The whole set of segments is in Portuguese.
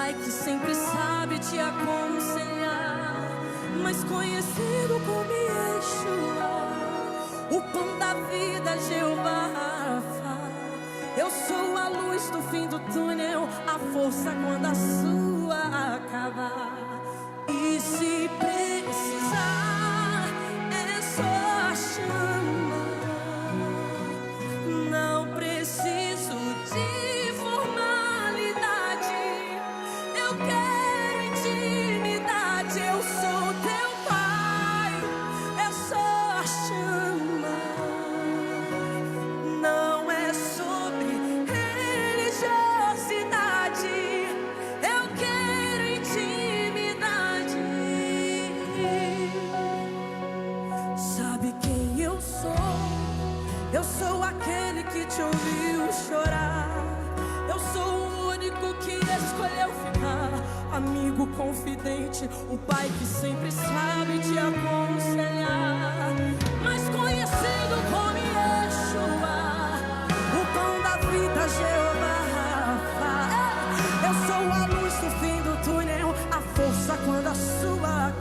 Pai que sempre sabe te aconselhar, mais conhecido como Yeshua, o pão da vida, Jeová Rafa. Eu sou a luz do fim do túnel, a força quando a sua acabar. E se precisar, é só chamar. Não preciso de formalidade, eu quero intimidade. Eu sou teu pai, é só chamar. Não é sobre religiosidade, eu quero intimidade. Sabe quem eu sou? Eu sou aquele que te ouviu chorar. Eu sou o único que escolheu ficar. Amigo confidente, o pai que sempre sabe te aconselhar, mais conhecido como Yeshua, o pão da vida, Jeová Rafa. Eu sou a luz do fim do túnel, a força quando a sua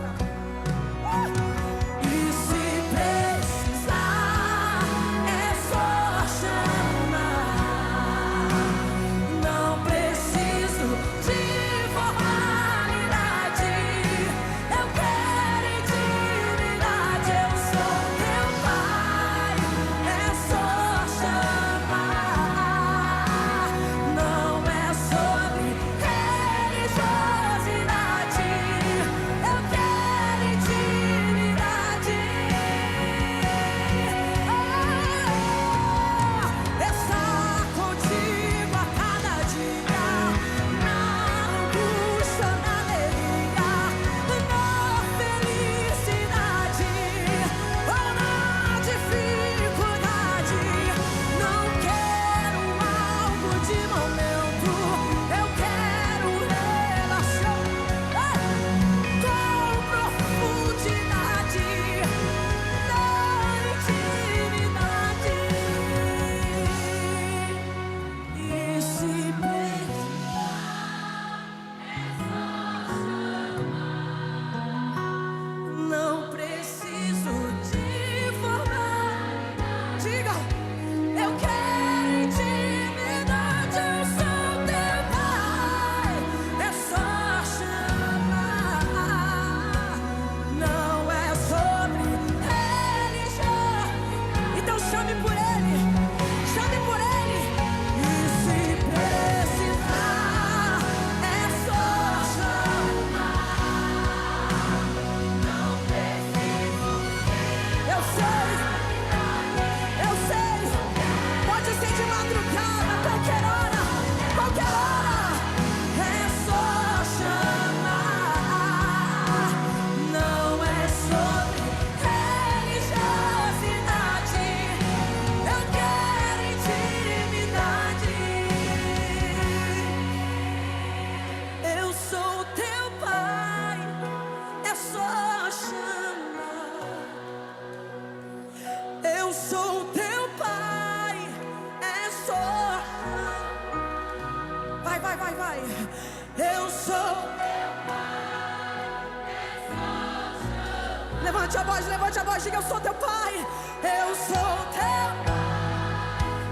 levante a voz, diga: eu sou teu pai, eu sou teu.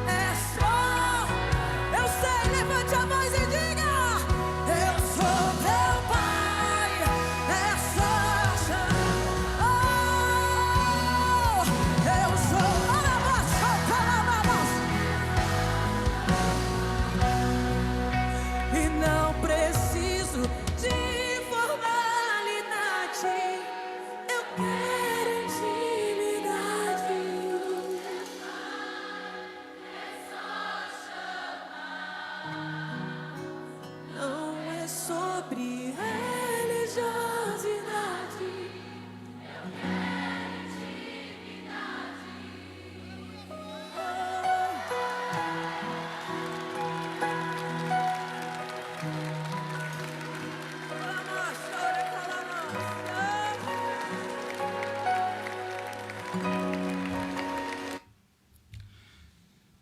É só, eu sei, levante a voz e diga: eu sou teu pai, é só chamar. Eu sou, e não preciso de formalidade.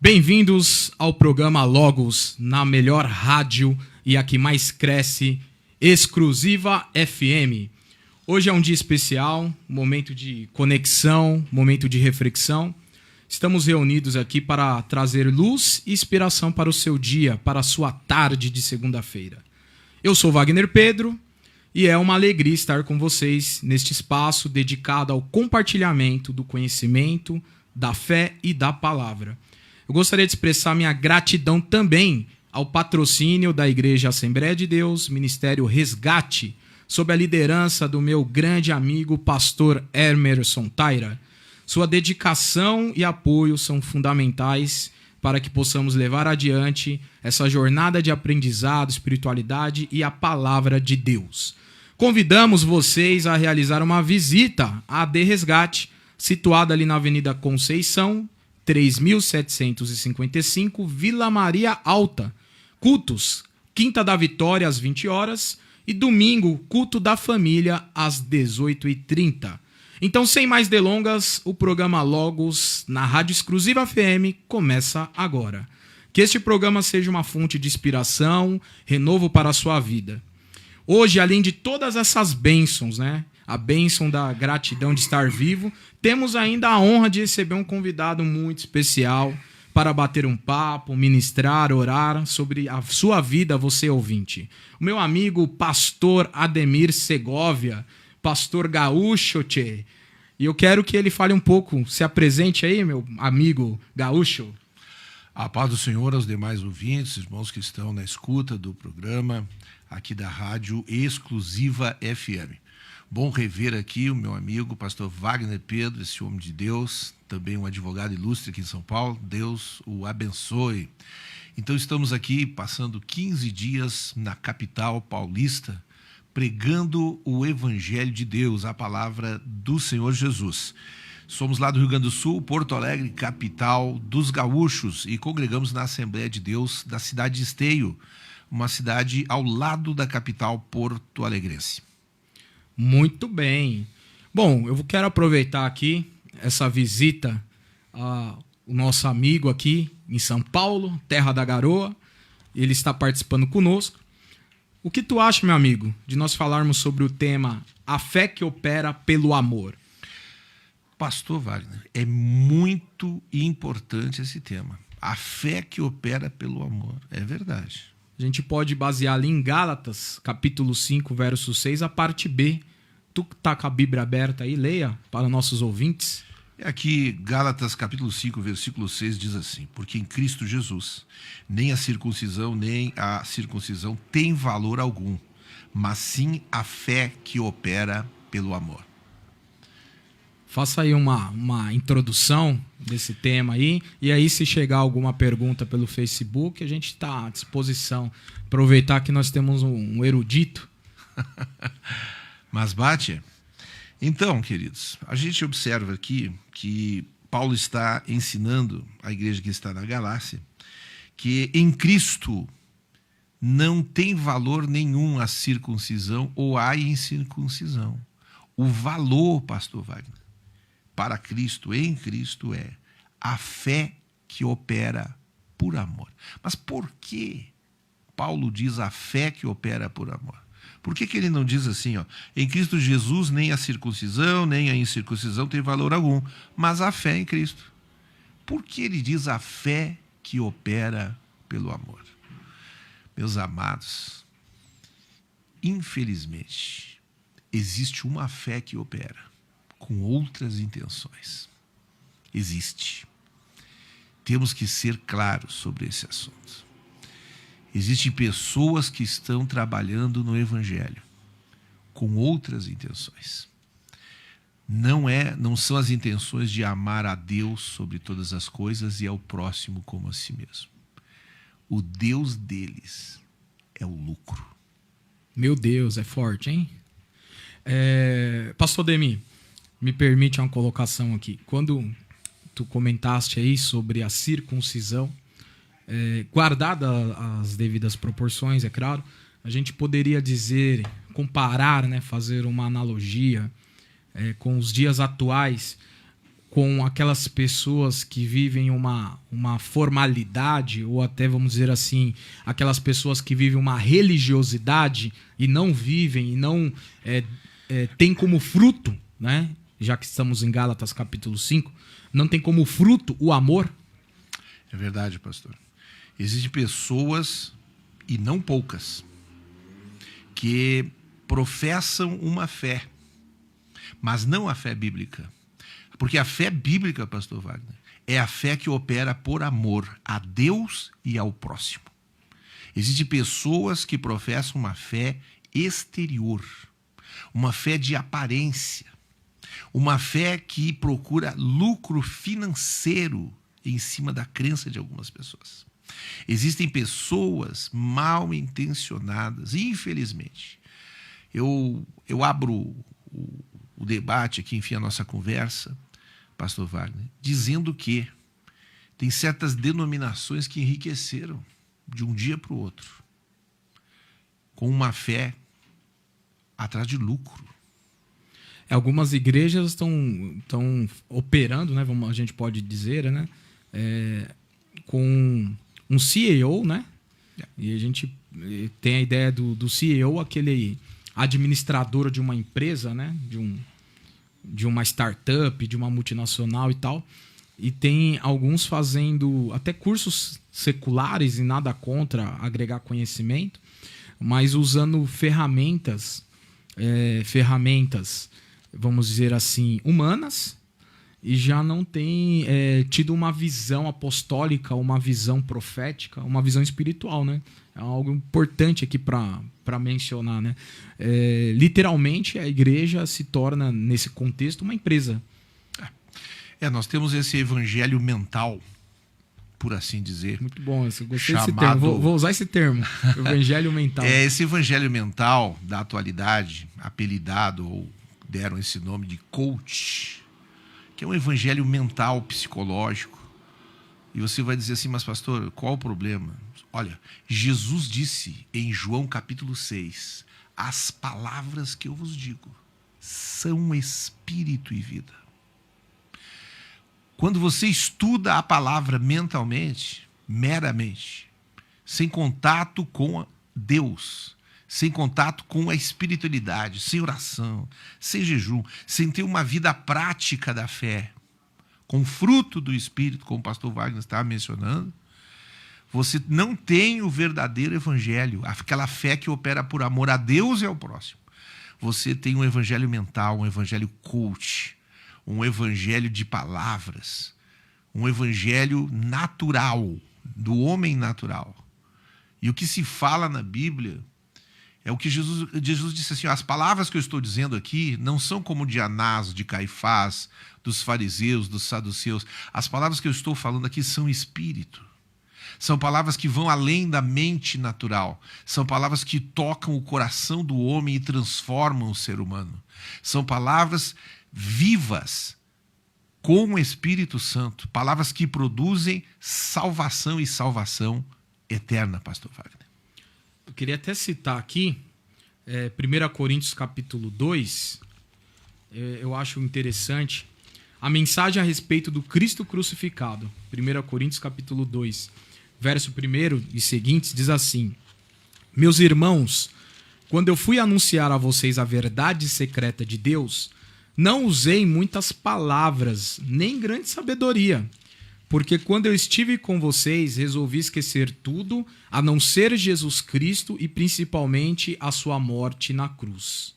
Bem-vindos ao programa Logos, na melhor rádio e a que mais cresce, Exclusiva FM. Hoje é um dia especial, momento de conexão, momento de reflexão. Estamos reunidos aqui para trazer luz e inspiração para o seu dia, para a sua tarde de segunda-feira. Eu sou Wagner Pedro e é uma alegria estar com vocês neste espaço dedicado ao compartilhamento do conhecimento, da fé e da palavra. Eu gostaria de expressar minha gratidão também ao patrocínio da Igreja Assembleia de Deus, Ministério Resgate, sob a liderança do meu grande amigo pastor Emerson Taira. Sua dedicação e apoio são fundamentais para que possamos levar adiante essa jornada de aprendizado, espiritualidade e a palavra de Deus. Convidamos vocês a realizar uma visita à AD Resgate, situada ali na Avenida Conceição, 3.755, Vila Maria Alta. Cultos, Quinta da Vitória às 20 horas e domingo, culto da família às 18h30. Então, sem mais delongas, o programa Logos na Rádio Exclusiva FM começa agora. Que este programa seja uma fonte de inspiração, renovo para a sua vida. Hoje, além de todas essas bênçãos, né? A bênção da gratidão de estar vivo, temos ainda a honra de receber um convidado muito especial para bater um papo, ministrar, orar sobre a sua vida, você ouvinte. O meu amigo pastor Ademir Segovia, pastor gaúcho, tchê. E eu quero que ele fale um pouco, se apresente aí, meu amigo gaúcho. A paz do Senhor aos demais ouvintes, irmãos que estão na escuta do programa aqui da Rádio Exclusiva FM. Bom rever aqui o meu amigo, pastor Wagner Pedro, esse homem de Deus, também um advogado ilustre aqui em São Paulo. Deus o abençoe. Então estamos aqui passando 15 dias na capital paulista, pregando o Evangelho de Deus, a palavra do Senhor Jesus. Somos lá do Rio Grande do Sul, Porto Alegre, capital dos gaúchos, e congregamos na Assembleia de Deus da cidade de Esteio, uma cidade ao lado da capital porto-alegrense. Muito bem. Bom, eu quero aproveitar aqui essa visita ao nosso amigo aqui em São Paulo, terra da garoa. Ele está participando conosco. O que tu acha, meu amigo, de nós falarmos sobre o tema A Fé que Opera pelo Amor? Pastor Wagner, é muito importante esse tema. A fé que opera pelo amor. É verdade. A gente pode basear ali em Gálatas, capítulo 5, verso 6, a parte B. Tu que tá com a Bíblia aberta aí, leia para nossos ouvintes. Aqui, Gálatas capítulo 5, versículo 6 diz assim: porque em Cristo Jesus, nem a circuncisão nem a circuncisão tem valor algum, mas sim a fé que opera pelo amor. Faça aí uma introdução desse tema aí, e aí se chegar alguma pergunta pelo Facebook, a gente está à disposição. Aproveitar que nós temos um erudito. Mas bate? Então, queridos, a gente observa aqui que Paulo está ensinando a igreja que está na Galácia que em Cristo não tem valor nenhum a circuncisão ou a incircuncisão. O valor, pastor Wagner, para Cristo, em Cristo, é a fé que opera por amor. Mas por que Paulo diz a fé que opera por amor? Por que ele não diz assim, ó, em Cristo Jesus nem a circuncisão, nem a incircuncisão tem valor algum, mas a fé em Cristo? Por que ele diz a fé que opera pelo amor? Meus amados, infelizmente, existe uma fé que opera com outras intenções. Existe. Temos que ser claros sobre esse assunto. Existem pessoas que estão trabalhando no Evangelho com outras intenções. Não são as intenções de amar a Deus sobre todas as coisas e ao próximo como a si mesmo. O Deus deles é o lucro. Meu Deus, é forte, hein? Pastor Demi, me permite uma colocação aqui. Quando tu comentaste aí sobre a circuncisão, guardada as devidas proporções, é claro, a gente poderia dizer, comparar, né, fazer uma analogia com os dias atuais. com aquelas pessoas que vivem uma formalidade, ou até, vamos dizer assim, aquelas pessoas que vivem uma religiosidade e não vivem, e não tem como fruto, né? Já que estamos em Gálatas capítulo 5, não tem como fruto o amor? É verdade, pastor. Existem pessoas, e não poucas, que professam uma fé, mas não a fé bíblica. Porque a fé bíblica, pastor Wagner, é a fé que opera por amor a Deus e ao próximo. Existem pessoas que professam uma fé exterior, uma fé de aparência, uma fé que procura lucro financeiro em cima da crença de algumas pessoas. Existem pessoas mal intencionadas, infelizmente. Eu abro o debate aqui, enfim, a nossa conversa, pastor Wagner, dizendo que tem certas denominações que enriqueceram de um dia para o outro, com uma fé atrás de lucro. Algumas igrejas estão operando, né, a gente pode dizer, né, com um CEO, né? E a gente tem a ideia do CEO, aquele administrador de uma empresa, né? De uma startup, de uma multinacional e tal. E tem alguns fazendo até cursos seculares, e nada contra agregar conhecimento, mas usando ferramentas, vamos dizer assim, humanas, e já não tem tido uma visão apostólica, uma visão profética, uma visão espiritual, né? É algo importante aqui para mencionar, né? Literalmente, a igreja se torna, nesse contexto, uma empresa. Nós temos esse evangelho mental, por assim dizer. Muito bom, eu gostei desse termo. Vou usar esse termo, evangelho mental. Esse evangelho mental da atualidade, apelidado, ou deram esse nome de coach, que é um evangelho mental, psicológico. E você vai dizer assim, mas pastor, qual o problema? Olha, Jesus disse em João capítulo 6, as palavras que eu vos digo são espírito e vida. Quando você estuda a palavra mentalmente, meramente, sem contato com Deus, sem contato com a espiritualidade, sem oração, sem jejum, sem ter uma vida prática da fé, com fruto do Espírito, como o pastor Wagner estava mencionando, você não tem o verdadeiro evangelho, aquela fé que opera por amor a Deus e ao próximo. Você tem um evangelho mental, um evangelho coach, um evangelho de palavras, um evangelho natural, do homem natural. E o que se fala na Bíblia é o que Jesus disse assim, as palavras que eu estou dizendo aqui não são como de Anás, de Caifás, dos fariseus, dos saduceus. As palavras que eu estou falando aqui são espírito. São palavras que vão além da mente natural. São palavras que tocam o coração do homem e transformam o ser humano. São palavras vivas, com o Espírito Santo. Palavras que produzem salvação e salvação eterna, pastor Wagner. Eu queria até citar aqui 1 Coríntios capítulo 2, eu acho interessante a mensagem a respeito do Cristo crucificado. 1 Coríntios capítulo 2, verso 1 e seguintes, diz assim: meus irmãos, quando eu fui anunciar a vocês a verdade secreta de Deus, não usei muitas palavras, nem grande sabedoria, porque quando eu estive com vocês, resolvi esquecer tudo, a não ser Jesus Cristo e principalmente a sua morte na cruz.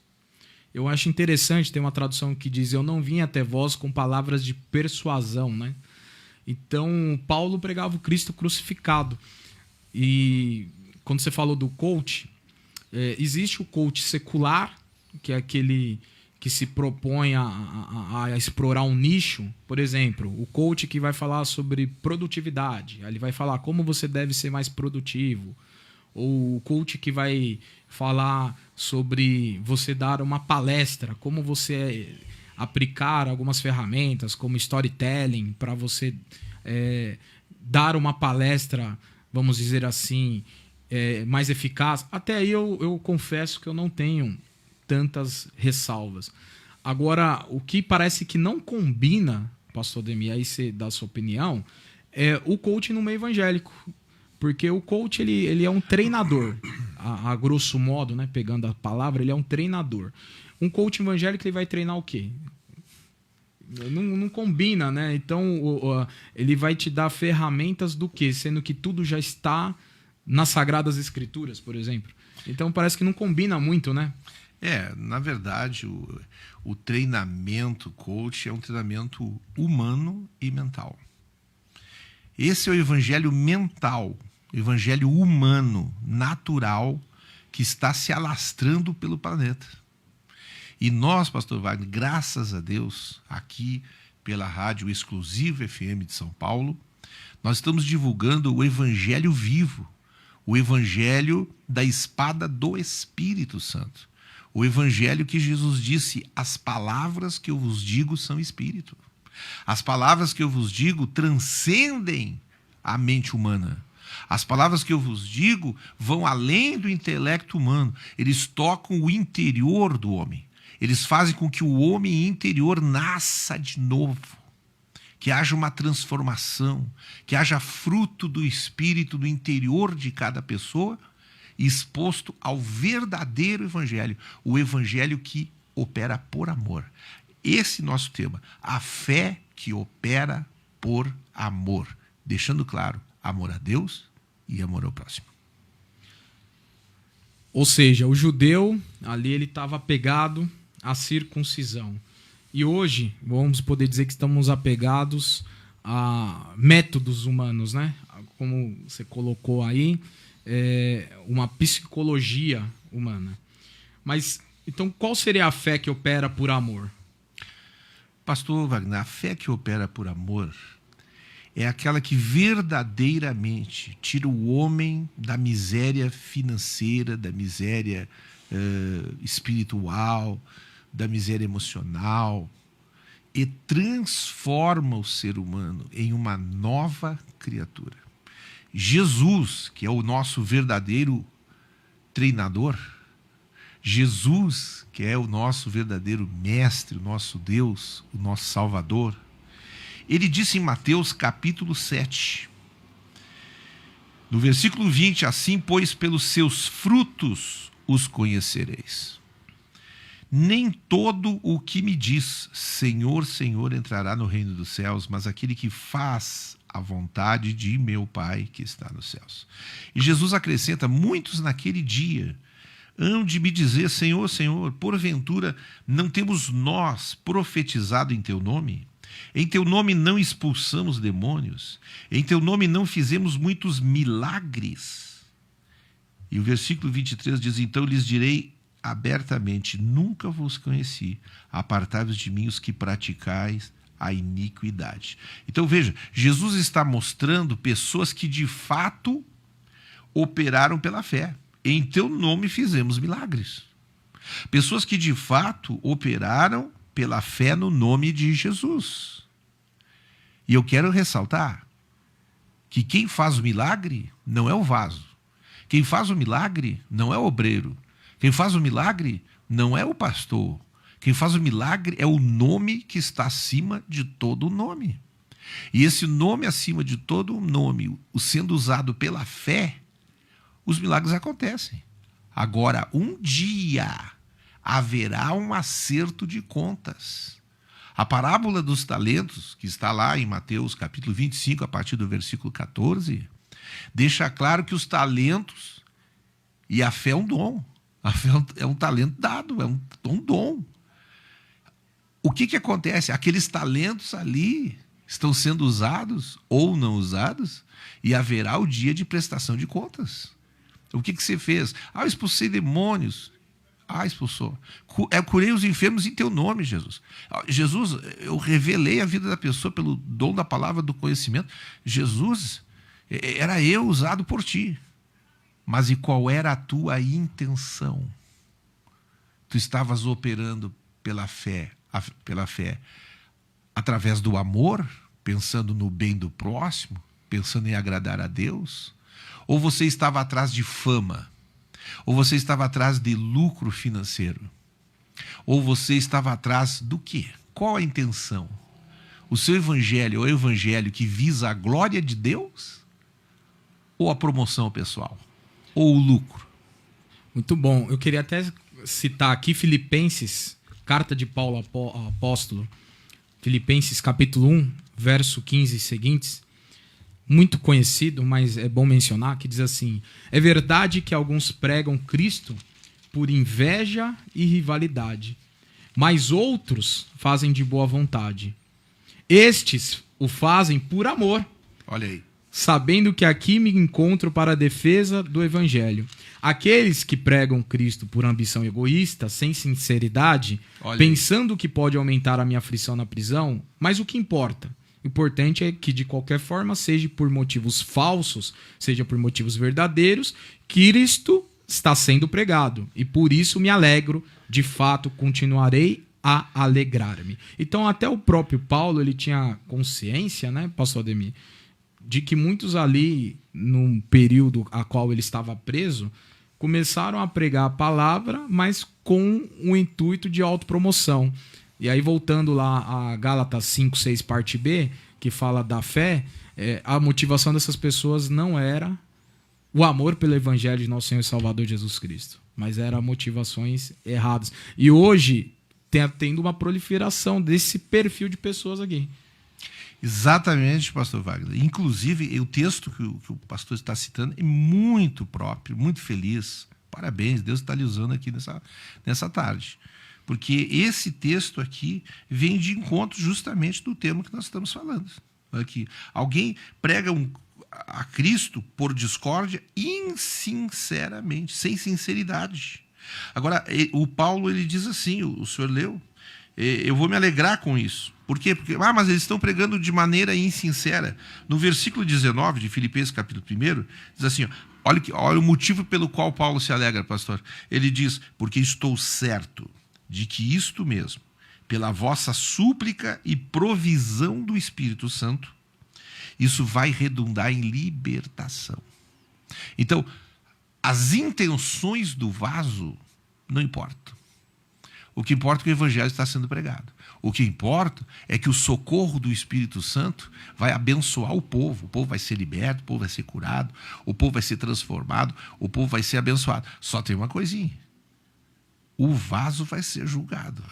Eu acho interessante, tem uma tradução que diz, eu não vim até vós com palavras de persuasão, né? Então, Paulo pregava o Cristo crucificado. E quando você falou do coach, existe o coach secular, que é aquele que se propõe a explorar um nicho. Por exemplo, o coach que vai falar sobre produtividade, ele vai falar como você deve ser mais produtivo. Ou o coach que vai falar sobre você dar uma palestra, como você aplicar algumas ferramentas, como storytelling, para você dar uma palestra, vamos dizer assim, mais eficaz. Até aí eu confesso que eu não tenho tantas ressalvas. Agora, o que parece que não combina pastor Ademir, aí você dá a sua opinião, é o coach no meio evangélico. Porque o coach, ele é um treinador. A grosso modo, né, pegando a palavra, ele é um treinador. Um coach evangélico, ele vai treinar o quê? Não combina, né? Então, ele vai te dar ferramentas do quê? Sendo que tudo já está nas Sagradas Escrituras, por exemplo. Então, parece que não combina muito, né? Na verdade, o treinamento coach é um treinamento humano e mental. Esse é o evangelho mental, o evangelho humano, natural, que está se alastrando pelo planeta. E nós, pastor Wagner, graças a Deus, aqui pela Rádio Exclusiva FM de São Paulo, nós estamos divulgando o evangelho vivo, o evangelho da espada do Espírito Santo. O evangelho que Jesus disse, as palavras que eu vos digo são espírito. As palavras que eu vos digo transcendem a mente humana. As palavras que eu vos digo vão além do intelecto humano. Eles tocam o interior do homem. Eles fazem com que o homem interior nasça de novo. Que haja uma transformação, que haja fruto do Espírito no interior de cada pessoa, exposto ao verdadeiro evangelho, o evangelho que opera por amor. Esse nosso tema, a fé que opera por amor, deixando claro, amor a Deus e amor ao próximo. Ou seja, o judeu, ali ele estava apegado à circuncisão. E hoje, vamos poder dizer que estamos apegados a métodos humanos, né? Como você colocou aí, uma psicologia humana. Mas, então, qual seria a fé que opera por amor? Pastor Wagner, a fé que opera por amor é aquela que verdadeiramente tira o homem da miséria financeira, da miséria espiritual, da miséria emocional e transforma o ser humano em uma nova criatura. Jesus, que é o nosso verdadeiro treinador, Jesus, que é o nosso verdadeiro mestre, o nosso Deus, o nosso Salvador, ele disse em Mateus capítulo 7, no versículo 20, assim, pois, pelos seus frutos os conhecereis. Nem todo o que me diz, Senhor, Senhor, entrará no reino dos céus, mas aquele que faz a vontade de meu Pai que está nos céus. E Jesus acrescenta, muitos naquele dia hão de me dizer, Senhor, Senhor, porventura não temos nós profetizado em teu nome? Em teu nome não expulsamos demônios? Em teu nome não fizemos muitos milagres? E o versículo 23 diz, então lhes direi abertamente, nunca vos conheci, apartai-vos de mim os que praticais a iniquidade. Então veja, Jesus está mostrando pessoas que de fato operaram pela fé. Em teu nome fizemos milagres. Pessoas que de fato operaram pela fé no nome de Jesus. E eu quero ressaltar que quem faz o milagre não é o vaso. Quem faz o milagre não é o obreiro. Quem faz o milagre não é o pastor. Quem faz o milagre é o nome que está acima de todo nome. E esse nome acima de todo nome, sendo usado pela fé, os milagres acontecem. Agora, um dia haverá um acerto de contas. A parábola dos talentos, que está lá em Mateus capítulo 25, a partir do versículo 14, deixa claro que os talentos e a fé é um dom. A fé é um talento dado, é um dom. O que acontece? Aqueles talentos ali estão sendo usados ou não usados e haverá o dia de prestação de contas. O que você fez? Eu expulsei demônios. Expulsou. Eu curei os enfermos em teu nome, Jesus. Jesus, eu revelei a vida da pessoa pelo dom da palavra do conhecimento. Jesus, era eu usado por ti. Mas e qual era a tua intenção? Tu estavas operando pela fé, através do amor, pensando no bem do próximo, pensando em agradar a Deus? Ou você estava atrás de fama? Ou você estava atrás de lucro financeiro? Ou você estava atrás do quê? Qual a intenção? O seu evangelho é o evangelho que visa a glória de Deus ou a promoção pessoal? Ou o lucro? Muito bom. Eu queria até citar aqui Filipenses, carta de Paulo apóstolo, Filipenses capítulo 1, verso 15 e seguintes, muito conhecido, mas é bom mencionar, que diz assim: é verdade que alguns pregam Cristo por inveja e rivalidade, mas outros fazem de boa vontade. Estes o fazem por amor. Olha aí. Sabendo que aqui me encontro para a defesa do evangelho. Aqueles que pregam Cristo por ambição egoísta, sem sinceridade, pensando que pode aumentar a minha aflição na prisão, mas o que importa? O importante é que, de qualquer forma, seja por motivos falsos, seja por motivos verdadeiros, Cristo está sendo pregado. E por isso me alegro, de fato, continuarei a alegrar-me. Então, até o próprio Paulo, ele tinha consciência, né, pastor Ademir, de que muitos ali, num período a qual ele estava preso, começaram a pregar a palavra, mas com o intuito de autopromoção. E aí, voltando lá a Gálatas 5, 6, parte B, que fala da fé, a motivação dessas pessoas não era o amor pelo evangelho de nosso Senhor e Salvador Jesus Cristo, mas eram motivações erradas. E hoje, tendo uma proliferação desse perfil de pessoas aqui. Exatamente, pastor Wagner. Inclusive, o texto que o pastor está citando é muito próprio, muito feliz. Parabéns, Deus está lhe usando aqui nessa tarde. Porque esse texto aqui vem de encontro justamente do tema que nós estamos falando. Aqui. Alguém prega a Cristo por discórdia insinceramente, sem sinceridade. Agora, o Paulo ele diz assim, o senhor leu, eu vou me alegrar com isso. Por quê? Porque, mas eles estão pregando de maneira insincera. No versículo 19 de Filipenses capítulo 1, diz assim, olha o motivo pelo qual Paulo se alegra, pastor. Ele diz, porque estou certo de que isto mesmo, pela vossa súplica e provisão do Espírito Santo, isso vai redundar em libertação. Então, as intenções do vaso não importam. O que importa é que o evangelho está sendo pregado. O que importa é que o socorro do Espírito Santo vai abençoar o povo vai ser liberto, o povo vai ser curado, o povo vai ser transformado, o povo vai ser abençoado. Só tem uma coisinha. O vaso vai ser julgado.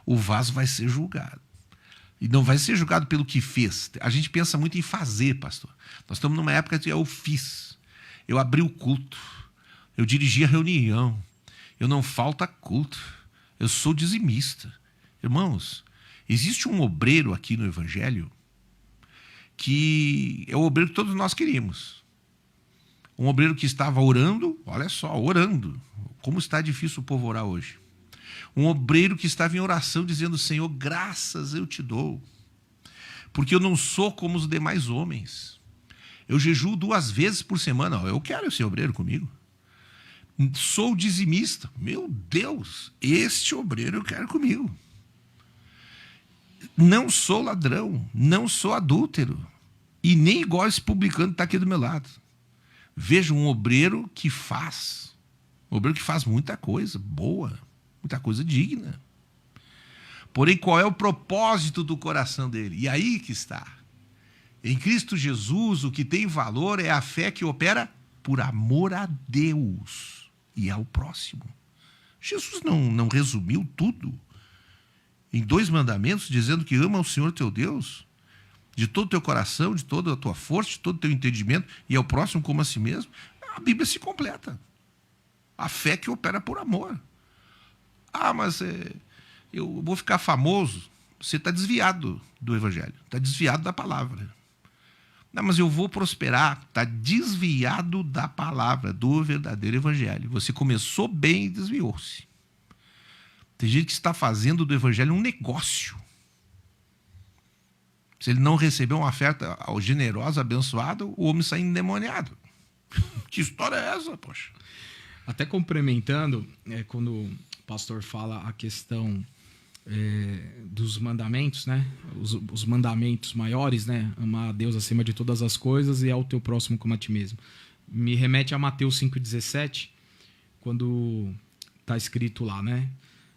O vaso vai ser julgado. E não vai ser julgado pelo que fez. A gente pensa muito em fazer, pastor. Nós estamos numa época que eu fiz. Eu abri o culto. Eu dirigi a reunião. Eu não falto a culto. Eu sou dizimista. Irmãos, existe um obreiro aqui no Evangelho que é o obreiro que todos nós queríamos. Um obreiro que estava orando, olha só, orando. Como está difícil o povo orar hoje. Um obreiro que estava em oração dizendo, Senhor, graças eu te dou. Porque eu não sou como os demais homens. Eu jejuo 2 vezes por semana. Eu quero esse obreiro comigo. Sou dizimista. Meu Deus, este obreiro eu quero comigo. Não sou ladrão, não sou adúltero. E nem igual esse publicano que está aqui do meu lado. Veja um obreiro que faz. Um obreiro que faz muita coisa boa, muita coisa digna. Porém, qual é o propósito do coração dele? E aí que está. Em Cristo Jesus, o que tem valor é a fé que opera por amor a Deus e ao próximo. Jesus não resumiu tudo em 2 mandamentos, dizendo que ama o Senhor teu Deus de todo o teu coração, de toda a tua força, de todo o teu entendimento, e ao próximo como a si mesmo. A Bíblia se completa. A fé que opera por amor. Mas eu vou ficar famoso. Você está desviado do Evangelho, está desviado da palavra. Não, mas eu vou prosperar. Está desviado da palavra, do verdadeiro Evangelho. Você começou bem e desviou-se. Tem gente que está fazendo do Evangelho um negócio. Se ele não receber uma oferta generosa, abençoada, o homem sai endemoniado. Que história é essa, poxa? Até complementando, quando o pastor fala a questão dos mandamentos, né? Os mandamentos maiores, né? Amar a Deus acima de todas as coisas e ao teu próximo como a ti mesmo. Me remete a Mateus 5,17, quando está escrito lá, né?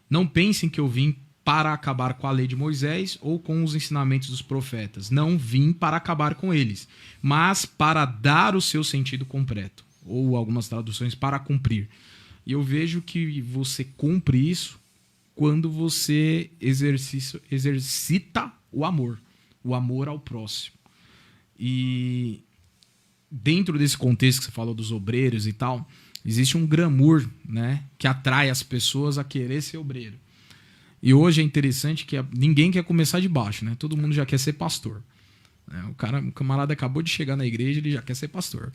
Não pensem que eu vim para acabar com a lei de Moisés ou com os ensinamentos dos profetas. Não vim para acabar com eles, mas para dar o seu sentido completo. Ou algumas traduções, para cumprir. E eu vejo que você cumpre isso quando você exercita o amor ao próximo. E dentro desse contexto que você falou dos obreiros e tal, existe um glamour, né, que atrai as pessoas a querer ser obreiro. E hoje é interessante que ninguém quer começar de baixo, né? Todo mundo já quer ser pastor. O camarada acabou de chegar na igreja, ele já quer ser pastor.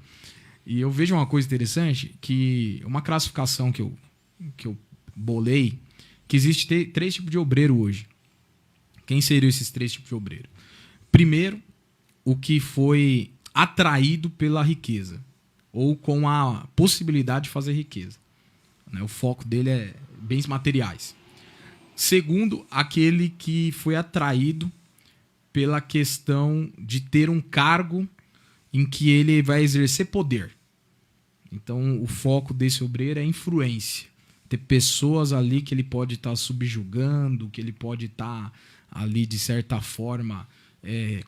E eu vejo uma coisa interessante, que uma classificação que eu bolei, que existe 3 tipos de obreiro hoje. Quem seriam esses 3 tipos de obreiro? Primeiro, o que foi atraído pela riqueza, ou com a possibilidade de fazer riqueza. O foco dele é bens materiais. Segundo, aquele que foi atraído pela questão de ter um cargo em que ele vai exercer poder. Então, o foco desse obreiro é influência. Ter pessoas ali que ele pode estar subjugando, que ele pode estar ali, de certa forma,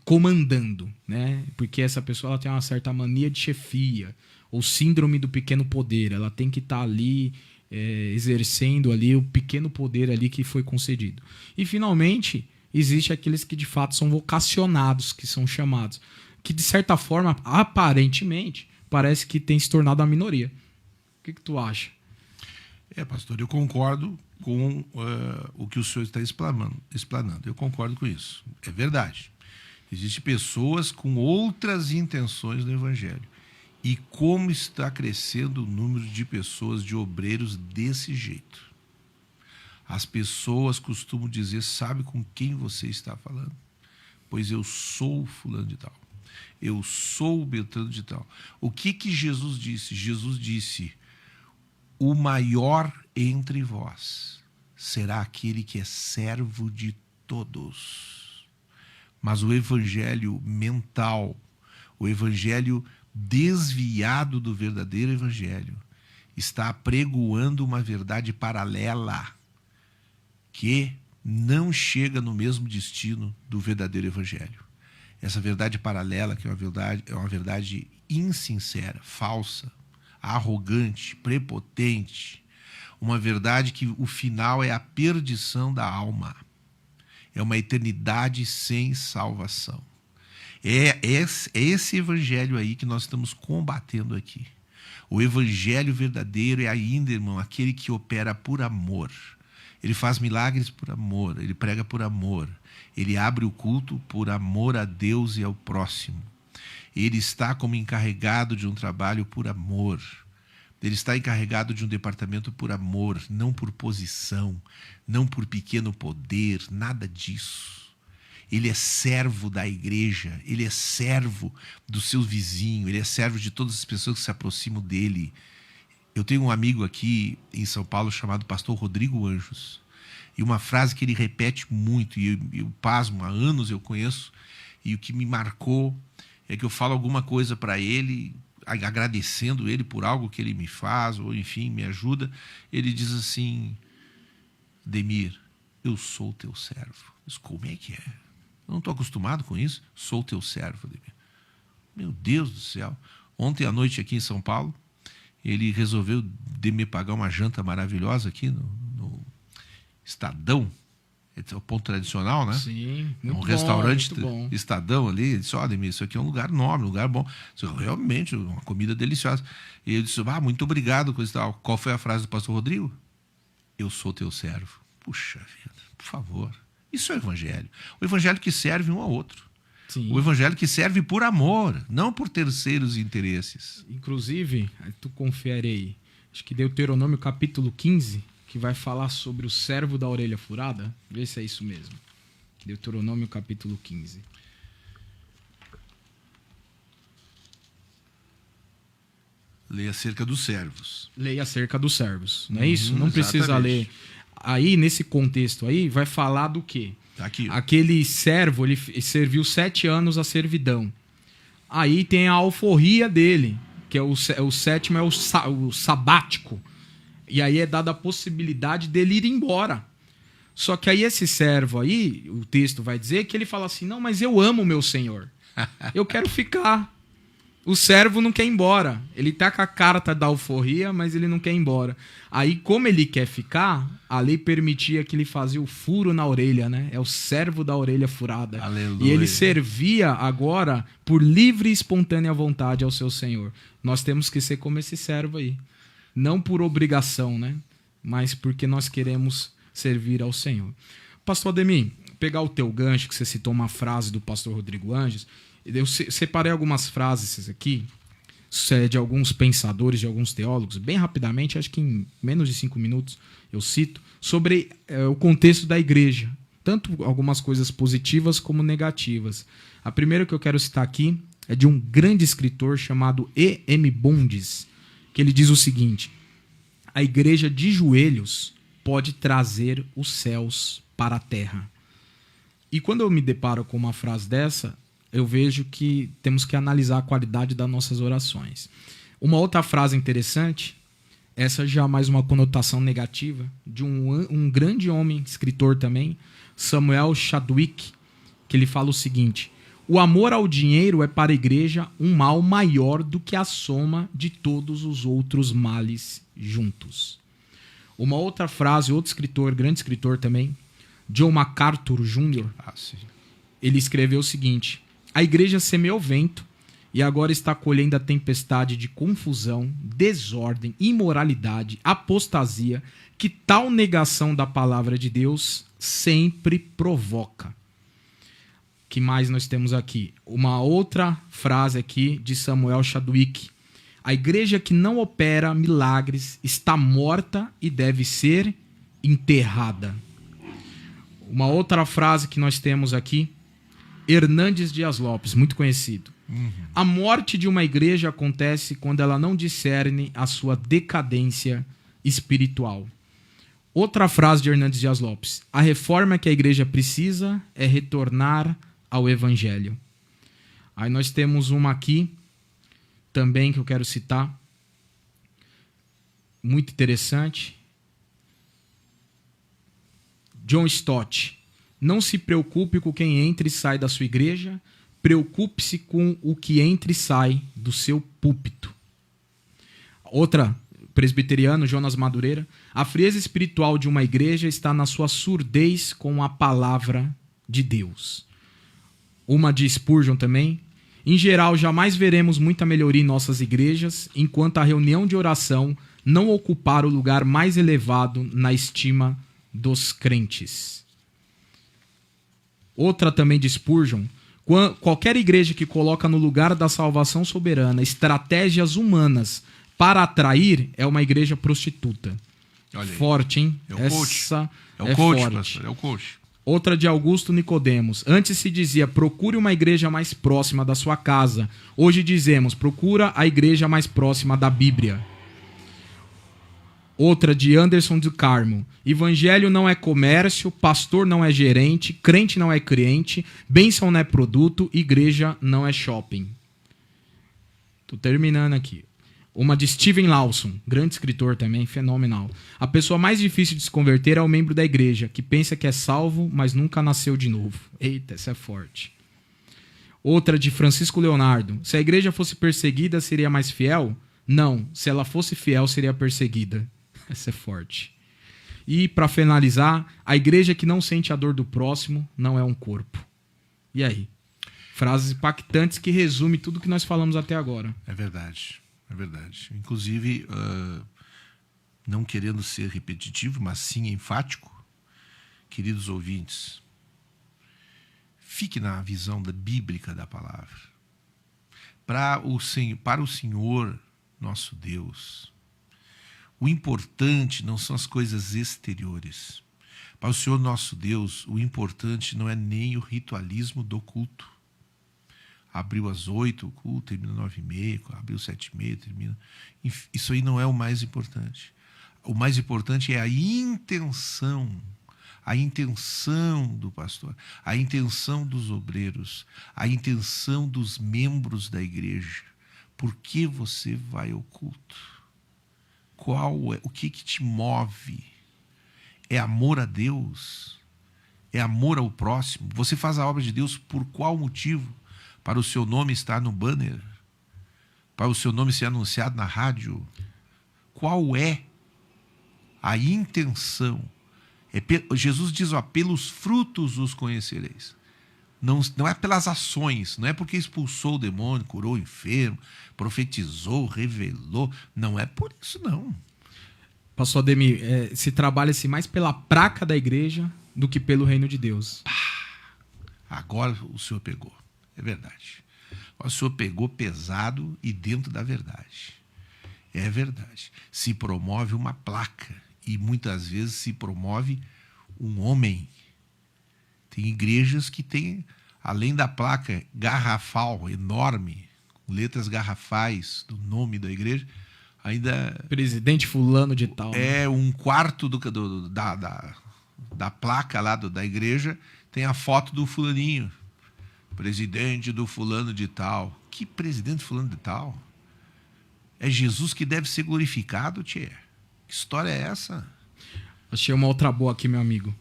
comandando, né? Porque essa pessoa ela tem uma certa mania de chefia, ou síndrome do pequeno poder. Ela tem que estar ali exercendo ali o pequeno poder ali que foi concedido. E, finalmente, existe aqueles que, de fato, são vocacionados, que são chamados, que, de certa forma, aparentemente, parece que tem se tornado a minoria. O que tu acha? Pastor, eu concordo com o que o senhor está explanando. Eu concordo com isso. É verdade. Existem pessoas com outras intenções no Evangelho. E como está crescendo o número de pessoas, de obreiros desse jeito. As pessoas costumam dizer, sabe com quem você está falando? Pois eu sou fulano de tal. Eu sou o Beltrano de tal. O que Jesus disse? Jesus disse, o maior entre vós será aquele que é servo de todos. Mas o evangelho mental, o evangelho desviado do verdadeiro evangelho, está apregoando uma verdade paralela que não chega no mesmo destino do verdadeiro evangelho. Essa verdade paralela, que é uma verdade insincera, falsa, arrogante, prepotente, uma verdade que o final é a perdição da alma, é uma eternidade sem salvação. É esse evangelho aí que nós estamos combatendo aqui. O evangelho verdadeiro é ainda, irmão, aquele que opera por amor. Ele faz milagres por amor, ele prega por amor, ele abre o culto por amor a Deus e ao próximo. Ele está como encarregado de um trabalho por amor. Ele está encarregado de um departamento por amor, não por posição, não por pequeno poder, nada disso. Ele é servo da igreja, ele é servo do seu vizinho, ele é servo de todas as pessoas que se aproximam dele. Eu tenho um amigo aqui em São Paulo chamado pastor Rodrigo Anjos. E uma frase que ele repete muito, e eu pasmo, há anos eu conheço, e o que me marcou é que eu falo alguma coisa para ele, agradecendo ele por algo que ele me faz, ou enfim, me ajuda. Ele diz assim, Demir, eu sou teu servo. Mas como é que é? Eu não estou acostumado com isso. Sou teu servo, Demir. Meu Deus do céu. Ontem à noite aqui em São Paulo, ele resolveu de me pagar uma janta maravilhosa aqui no Estadão. É o ponto tradicional, né? Sim, muito bom. Restaurante Estadão ali. Ele disse, olha, isso aqui é um lugar nobre, um lugar bom. Disse, realmente, uma comida deliciosa. E ele disse, muito obrigado, coisa e tal. Qual foi a frase do pastor Rodrigo? Eu sou teu servo. Puxa vida, por favor. Isso é o evangelho. O evangelho que serve um ao outro. Sim. O evangelho que serve por amor, não por terceiros interesses. Inclusive, tu confere aí, acho que Deuteronômio capítulo 15, que vai falar sobre o servo da orelha furada. Vê se é isso mesmo. Deuteronômio capítulo 15. Leia acerca dos servos. Leia acerca dos servos, não é isso? Não precisa ler. Aí, nesse contexto aí, vai falar do quê? Aqui. Aquele servo, ele serviu 7 anos a servidão. Aí tem a alforria dele, que é o sétimo, é o sabático. E aí é dada a possibilidade dele ir embora. Só que aí esse servo aí, o texto vai dizer que ele fala assim, não, mas eu amo o meu senhor. Eu quero ficar. O servo não quer ir embora. Ele tá com a carta da alforria, mas ele não quer ir embora. Aí, como ele quer ficar, a lei permitia que ele fazia o furo na orelha, né? É o servo da orelha furada. Aleluia. E ele servia agora por livre e espontânea vontade ao seu senhor. Nós temos que ser como esse servo aí. Não por obrigação, né? Mas porque nós queremos servir ao Senhor. Pastor Ademir, pegar o teu gancho, que você citou uma frase do pastor Rodrigo Anjos, eu separei algumas frases aqui de alguns pensadores, de alguns teólogos, bem rapidamente, acho que em menos de 5 minutos eu cito, sobre o contexto da igreja. Tanto algumas coisas positivas como negativas. A primeira que eu quero citar aqui é de um grande escritor chamado E.M. Bondes, que ele diz o seguinte: a igreja de joelhos pode trazer os céus para a terra. E quando eu me deparo com uma frase dessa, eu vejo que temos que analisar a qualidade das nossas orações. Uma outra frase interessante, essa já mais uma conotação negativa, de um grande homem, escritor também, Samuel Chadwick, que ele fala o seguinte: o amor ao dinheiro é para a igreja um mal maior do que a soma de todos os outros males juntos. Uma outra frase, outro escritor, grande escritor também, John MacArthur Jr., ele escreveu o seguinte: a igreja semeou vento e agora está colhendo a tempestade de confusão, desordem, imoralidade, apostasia que tal negação da palavra de Deus sempre provoca. Que mais nós temos aqui? Uma outra frase aqui de Samuel Chadwick: a igreja que não opera milagres está morta e deve ser enterrada. Uma outra frase que nós temos aqui, Hernandes Dias Lopes, muito conhecido. A morte de uma igreja acontece quando ela não discerne a sua decadência espiritual. Outra frase de Hernandes Dias Lopes: a reforma que a igreja precisa é retornar ao evangelho. Aí nós temos uma aqui também que eu quero citar, muito interessante. John Stott: não se preocupe com quem entra e sai da sua igreja, preocupe-se com o que entra e sai do seu púlpito. Outra, presbiteriano, Jonas Madureira: a frieza espiritual de uma igreja está na sua surdez com a palavra de Deus. Uma de Spurgeon também: em geral, jamais veremos muita melhoria em nossas igrejas enquanto a reunião de oração não ocupar o lugar mais elevado na estima dos crentes. Outra também de Spurgeon: qualquer igreja que coloca no lugar da salvação soberana estratégias humanas para atrair é uma igreja prostituta. Forte, hein? É o coach. Essa É o coach, forte. pastor. É o coach. Outra de Augusto Nicodemos: antes se dizia, procure uma igreja mais próxima da sua casa. Hoje dizemos, procura a igreja mais próxima da Bíblia. Outra de Anderson do Carmo: evangelho não é comércio, pastor não é gerente, crente não é cliente, bênção não é produto, igreja não é shopping. Tô terminando aqui. Uma de Steven Lawson, grande escritor também, fenomenal: a pessoa mais difícil de se converter é o membro da igreja, que pensa que é salvo, mas nunca nasceu de novo. Eita, essa é forte. Outra de Francisco Leonardo: se a igreja fosse perseguida, seria mais fiel? Não, se ela fosse fiel, seria perseguida. Essa é forte. E, para finalizar, a igreja que não sente a dor do próximo não é um corpo. E aí? Frases impactantes que resumem tudo que nós falamos até agora. É verdade. É verdade. Inclusive, não querendo ser repetitivo, mas sim enfático, queridos ouvintes, fique na visão bíblica da palavra. Para o Senhor, nosso Deus, o importante não são as coisas exteriores. Para o Senhor, nosso Deus, o importante não é nem o ritualismo do culto. Abriu às 8, o culto termina às 9h30, abriu às 7h30, termina. Isso aí não é o mais importante. O mais importante é a intenção do pastor, a intenção dos obreiros, a intenção dos membros da igreja. Por que você vai ao culto? O que te move? é amor a Deus, é amor ao próximo. Você faz a obra de Deus por qual motivo? Para o seu nome estar no banner? Para o seu nome ser anunciado na rádio? Qual é a intenção? Jesus diz, ó, pelos frutos os conhecereis. Não é pelas ações, não é porque expulsou o demônio, curou o enfermo, profetizou, revelou. Não é por isso, não. Pastor Ademir, se trabalha-se mais pela placa da igreja do que pelo reino de Deus. Agora o senhor pegou. É verdade. O senhor pegou pesado e dentro da verdade. É verdade. Se promove uma placa e muitas vezes se promove um homem. Tem igrejas que têm, além da placa garrafal, enorme, com letras garrafais do nome da igreja, ainda... Presidente fulano de tal. É, um quarto da placa lá da igreja tem a foto do fulaninho. Presidente do fulano de tal. Que presidente fulano de tal? É Jesus que deve ser glorificado, tchê. Que história é essa? Achei uma outra boa aqui, meu amigo.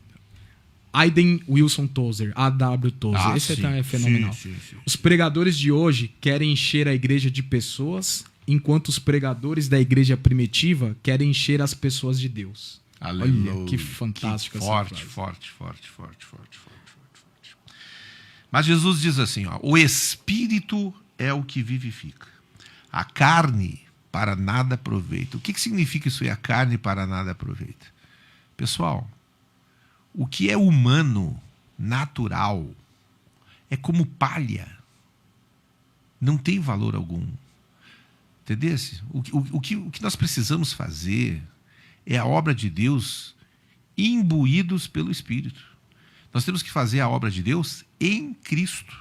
Aiden Wilson Tozer, A.W. Tozer. Esse sim, é fenomenal. Sim. Os pregadores de hoje querem encher a igreja de pessoas, enquanto os pregadores da igreja primitiva querem encher as pessoas de Deus. Aleluia. Olha, que fantástico essa forte, frase. forte. Mas Jesus diz assim, ó, o Espírito é o que vivifica. A carne para nada aproveita. O que significa isso aí, a carne para nada aproveita? Pessoal, o que é humano, natural, é como palha. Não tem valor algum. Entendeu? O que nós precisamos fazer é a obra de Deus imbuídos pelo Espírito. Nós temos que fazer a obra de Deus em Cristo.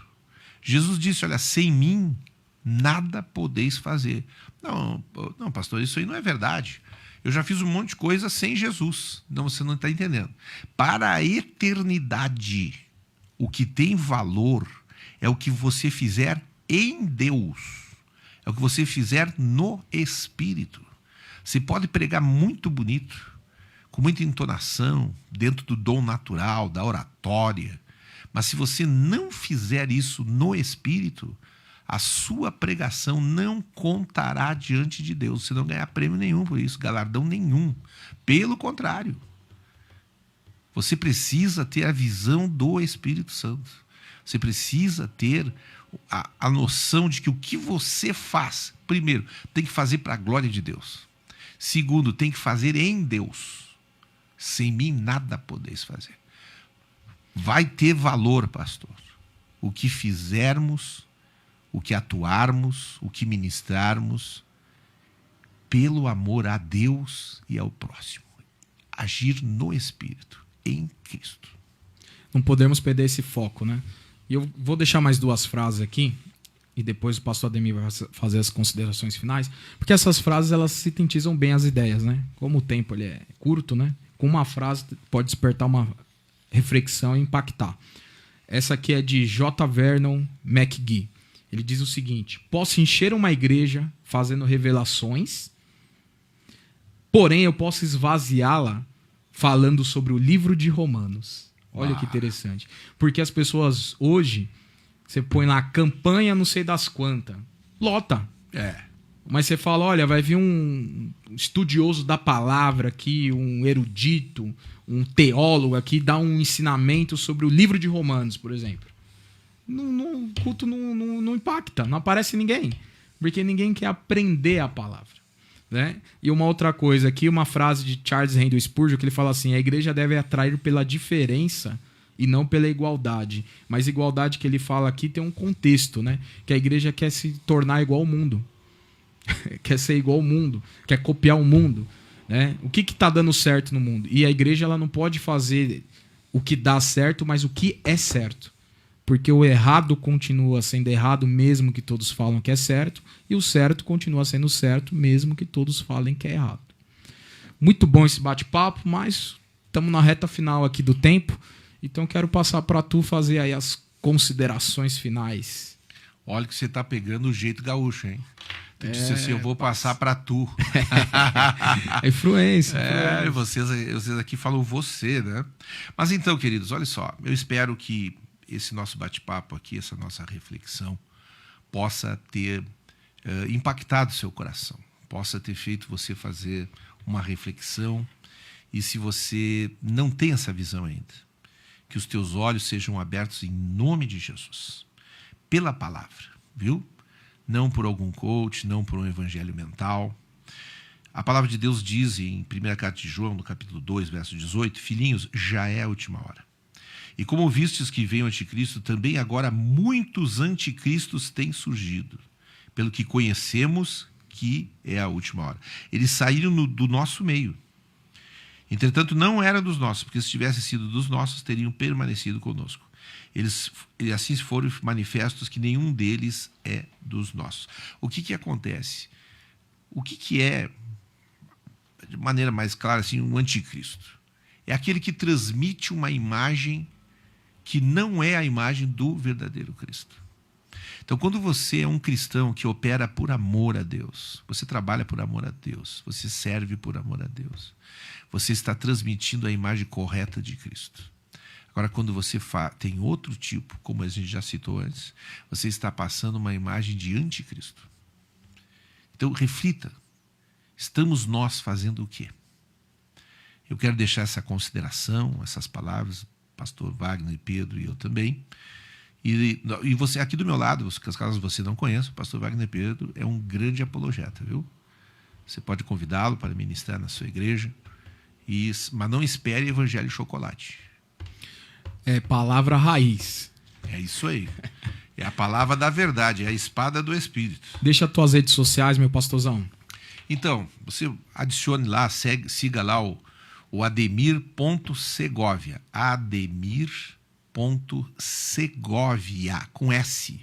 Jesus disse, olha, sem mim nada podeis fazer. Não, pastor, isso aí não é verdade. Eu já fiz um monte de coisa sem Jesus. Não, você não está entendendo. Para a eternidade, o que tem valor é o que você fizer em Deus. É o que você fizer no Espírito. Você pode pregar muito bonito, com muita entonação, dentro do dom natural, da oratória. Mas se você não fizer isso no Espírito, a sua pregação não contará diante de Deus. Você não ganhar prêmio nenhum por isso, galardão nenhum. Pelo contrário, você precisa ter a visão do Espírito Santo. Você precisa ter a noção de que o que você faz, primeiro, tem que fazer para a glória de Deus. Segundo, tem que fazer em Deus. Sem mim nada podeis fazer. Vai ter valor, pastor, o que fizermos, o que atuarmos, o que ministrarmos, pelo amor a Deus e ao próximo. Agir no Espírito, em Cristo. Não podemos perder esse foco, né? E eu vou deixar mais duas frases aqui, e depois o pastor Ademir vai fazer as considerações finais, porque essas frases elas sintetizam bem as ideias, né? Como o tempo ele é curto, né? Com uma frase pode despertar uma reflexão e impactar. Essa aqui é de J. Vernon McGee. Ele diz o seguinte: posso encher uma igreja fazendo revelações, porém eu posso esvaziá-la falando sobre o livro de Romanos. Olha que interessante. Porque as pessoas hoje, você põe lá campanha não sei das quantas, lota. Mas você fala, olha, vai vir um estudioso da palavra aqui, um erudito, um teólogo aqui, dar um ensinamento sobre o livro de Romanos, por exemplo. O culto não impacta, não aparece ninguém. Porque ninguém quer aprender a palavra. Né? E uma outra coisa aqui, uma frase de Charles Haddon Spurgeon, que ele fala assim, a igreja deve atrair pela diferença e não pela igualdade. Mas igualdade que ele fala aqui tem um contexto, né? Que a igreja quer se tornar igual ao mundo. Quer ser igual ao mundo, quer copiar o mundo, né? O que está dando certo no mundo? E a igreja ela não pode fazer o que dá certo, mas o que é certo. Porque o errado continua sendo errado, mesmo que todos falam que é certo, e o certo continua sendo certo, mesmo que todos falem que é errado. Muito bom esse bate-papo, mas estamos na reta final aqui do tempo, então quero passar para tu fazer aí as considerações finais. Olha que você está pegando o jeito gaúcho, hein? Tu disse assim, eu vou passar para tu. É influência. Vocês aqui falam você, né? Mas então, queridos, olha só. Eu espero que esse nosso bate-papo aqui, essa nossa reflexão, possa ter impactado o seu coração. Possa ter feito você fazer uma reflexão. E se você não tem essa visão ainda, que os teus olhos sejam abertos em nome de Jesus. Pela palavra, viu? Não por algum coach, não por um evangelho mental. A palavra de Deus diz em 1 Carta de João, no capítulo 2, verso 18, filhinhos, já é a última hora. E como vistes que vem o anticristo, também agora muitos anticristos têm surgido, pelo que conhecemos que é a última hora. Eles saíram do nosso meio. Entretanto, não era dos nossos, porque se tivesse sido dos nossos, teriam permanecido conosco. Eles assim foram manifestos que nenhum deles é dos nossos. O que acontece? O que é, de maneira mais clara, assim, um anticristo? É aquele que transmite uma imagem que não é a imagem do verdadeiro Cristo. Então, quando você é um cristão que opera por amor a Deus, você trabalha por amor a Deus, você serve por amor a Deus, você está transmitindo a imagem correta de Cristo. Agora, quando você tem outro tipo, como a gente já citou antes, você está passando uma imagem de anticristo. Então, reflita. Estamos nós fazendo o quê? Eu quero deixar essa consideração, essas palavras, pastor Wagner, Pedro e eu também. E você aqui do meu lado, caso você não conheça, o pastor Wagner Pedro é um grande apologeta, viu? Você pode convidá-lo para ministrar na sua igreja, mas não espere evangelho chocolate. É palavra raiz. É isso aí. É a palavra da verdade, é a espada do Espírito. Deixa as tuas redes sociais, meu pastorzão. Então, você adicione lá, siga lá o Ademir.segovia. Ademir.segovia, com S.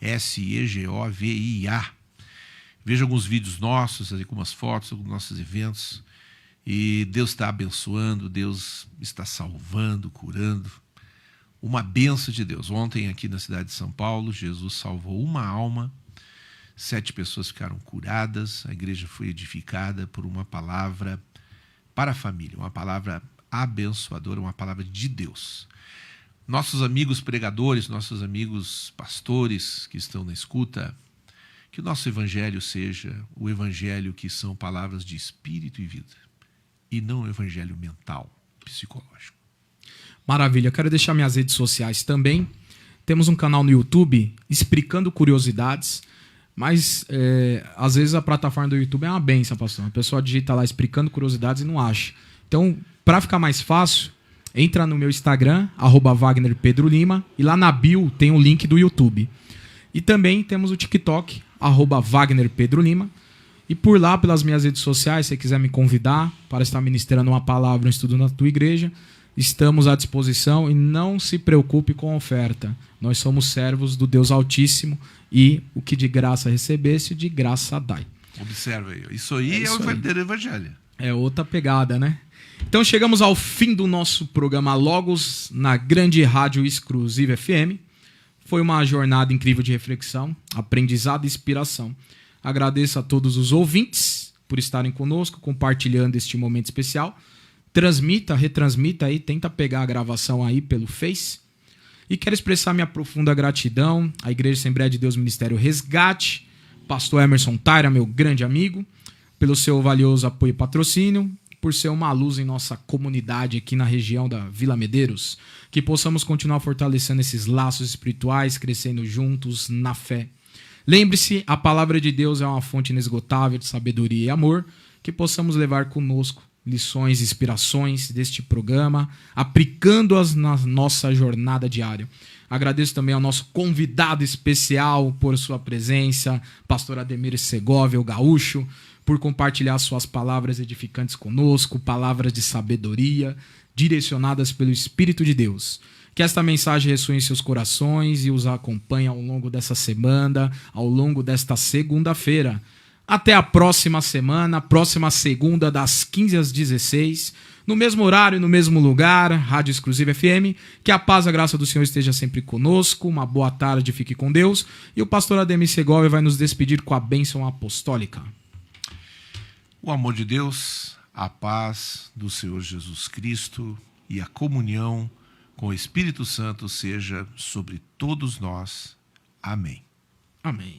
S-E-G-O-V-I-A. Veja alguns vídeos nossos, algumas fotos, alguns nossos eventos. E Deus está abençoando, Deus está salvando, curando. Uma bênção de Deus. Ontem, aqui na cidade de São Paulo, Jesus salvou uma alma, 7 pessoas ficaram curadas, a igreja foi edificada por uma palavra para a família, uma palavra abençoadora, uma palavra de Deus. Nossos amigos pregadores, nossos amigos pastores que estão na escuta, que o nosso evangelho seja o evangelho que são palavras de espírito e vida, e não o evangelho mental, psicológico. Maravilha, eu quero deixar minhas redes sociais também. Temos um canal no YouTube explicando curiosidades, mas às vezes a plataforma do YouTube é uma benção, pastor. A pessoa digita lá explicando curiosidades e não acha. Então, para ficar mais fácil, entra no meu Instagram, @WagnerPedroLima, e lá na bio tem o link do YouTube. E também temos o TikTok, @WagnerPedroLima. E por lá, pelas minhas redes sociais, se você quiser me convidar para estar ministrando uma palavra, um estudo na tua igreja, estamos à disposição e não se preocupe com a oferta. Nós somos servos do Deus Altíssimo e o que de graça recebesse, de graça dai. Observa aí. Isso aí é o verdadeiro evangelho. É outra pegada, né? Então chegamos ao fim do nosso programa Logos na grande rádio Exclusiva FM. Foi uma jornada incrível de reflexão, aprendizado e inspiração. Agradeço a todos os ouvintes por estarem conosco, compartilhando este momento especial. Transmita, retransmita aí, tenta pegar a gravação aí pelo Face. E quero expressar minha profunda gratidão à Igreja Assembleia de Deus Ministério Resgate, pastor Emerson Taira, meu grande amigo, pelo seu valioso apoio e patrocínio, por ser uma luz em nossa comunidade aqui na região da Vila Medeiros. Que possamos continuar fortalecendo esses laços espirituais, crescendo juntos na fé. Lembre-se, a palavra de Deus é uma fonte inesgotável de sabedoria e amor, que possamos levar conosco lições e inspirações deste programa, aplicando-as na nossa jornada diária. Agradeço também ao nosso convidado especial por sua presença, pastor Ademir Segovia, o gaúcho, por compartilhar suas palavras edificantes conosco, palavras de sabedoria, direcionadas pelo Espírito de Deus. Que esta mensagem ressoe em seus corações e os acompanhe ao longo dessa semana, ao longo desta segunda-feira. Até a próxima semana, próxima segunda, das 15 às 16, no mesmo horário, no mesmo lugar, Rádio Exclusiva FM. Que a paz e a graça do Senhor esteja sempre conosco. Uma boa tarde, fique com Deus. E o pastor Ademir Segovia vai nos despedir com a bênção apostólica. O amor de Deus, a paz do Senhor Jesus Cristo e a comunhão com o Espírito Santo seja sobre todos nós. Amém. Amém.